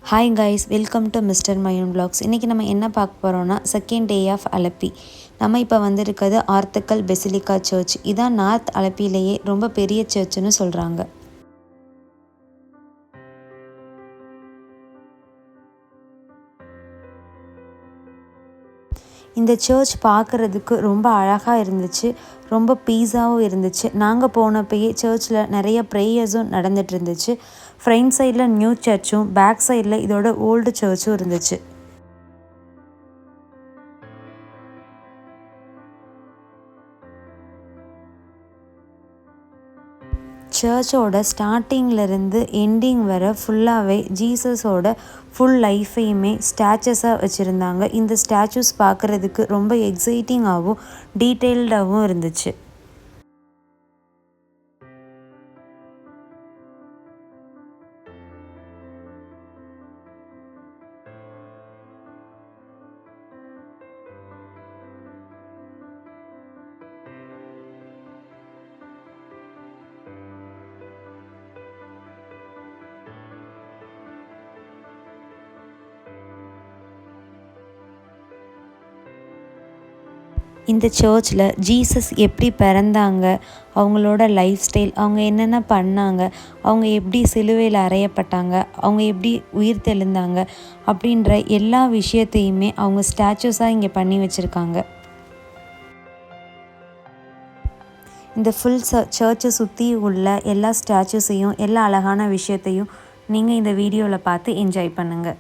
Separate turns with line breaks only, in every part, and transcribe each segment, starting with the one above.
Hi guys, welcome to mister Mayoon vlogs. இன்றைக்கி நம்ம என்ன பார்க்க போகிறோன்னா செகண்ட் டே ஆஃப் அலப்பி. நம்ம இப்போ வந்திருக்கிறது ஆர்த்தக்கல் பெசிலிக்கா சர்ச். இதான் நார்த் அலப்பிலேயே ரொம்ப பெரிய சர்ச்சுன்னு சொல்கிறாங்க. இந்த சர்ச் பார்க்குறதுக்கு ரொம்ப அழகாக இருந்துச்சு, ரொம்ப பீஸாகவும் இருந்துச்சு. நாங்கள் போனப்பயே சர்ச்சில் நிறைய ப்ரேயர்ஸும் நடந்துகிட்டு இருந்துச்சு. ஃப்ரண்ட் சைடில் நியூ சர்ச்சும் பேக் சைடில் இதோட ஓல்டு சர்ச்சும் இருந்துச்சு. சர்ச்சோட ஸ்டார்டிங்லேருந்து எண்டிங் வர ஃபுல்லாகவே ஜீசஸோட ஃபுல் லைஃப்பையுமே ஸ்டாச்சுஸாக வச்சுருந்தாங்க. இந்த ஸ்டாச்சுஸ் பார்க்குறதுக்கு ரொம்ப எக்ஸைட்டிங்காகவும் டீட்டெயில்டாகவும் இருந்துச்சு. இந்த சர்ச்சில் ஜீசஸ் எப்படி பிறந்தாங்க, அவங்களோட லைஃப் ஸ்டைல், அவங்க என்னென்ன பண்ணாங்க, அவங்க எப்படி சிலுவையில் அறையப்பட்டாங்க, அவங்க எப்படி உயிர் தெழுந்தாங்க அப்படின்ற எல்லா விஷயத்தையுமே அவங்க ஸ்டாச்சுஸாக இங்கே பண்ணி வச்சுருக்காங்க. இந்த ஃபுல் சர்ச்சை சுற்றி உள்ள எல்லா ஸ்டாச்சுஸையும் எல்லா அழகான விஷயத்தையும் நீங்கள் இந்த வீடியோவில் பார்த்து என்ஜாய் பண்ணுங்கள்.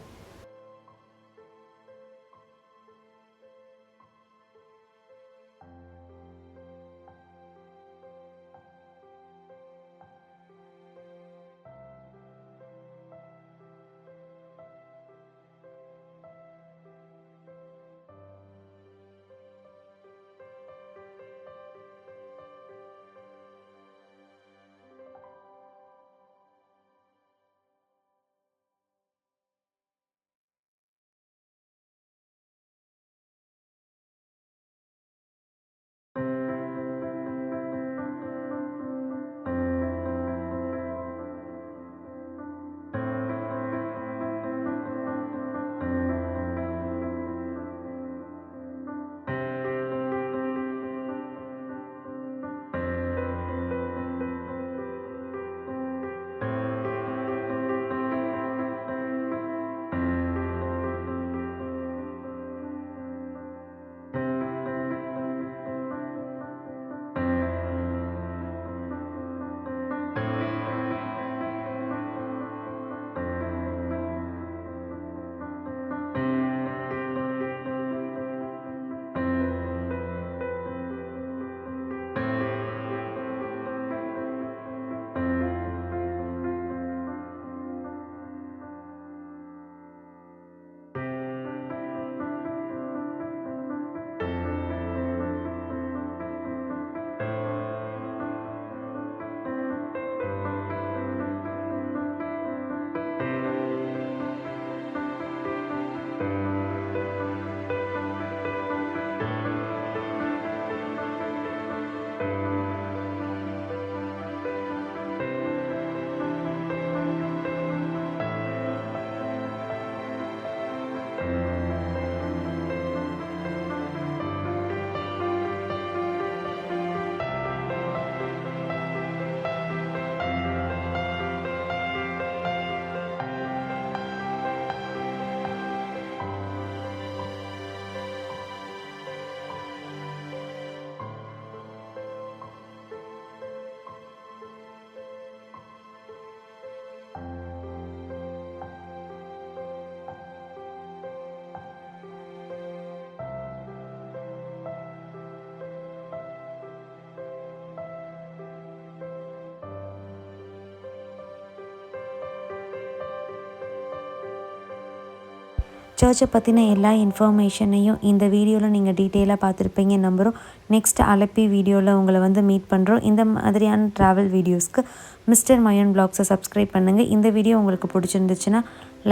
சர்ச்சை பற்றின எல்லா இன்ஃபர்மேஷனையும் இந்த வீடியோவில் நீங்கள் டீட்டெயிலாக பார்த்துருப்பீங்க நம்புகிறோம். நெக்ஸ்ட் அலப்பி வீடியோவில் உங்களை மீட் பண்ணுறோம். இந்த மாதிரியான ட்ராவல் வீடியோஸ்க்கு மிஸ்டர் மயூன் vlogsஸை சப்ஸ்கிரைப் பண்ணுங்கள். இந்த வீடியோ உங்களுக்கு பிடிச்சிருந்துச்சுன்னா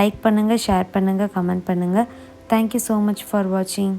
லைக் பண்ணுங்கள், ஷேர் பண்ணுங்கள், கமெண்ட் பண்ணுங்கள். தேங்க்யூ ஸோ மச் ஃபார் வாட்சிங்.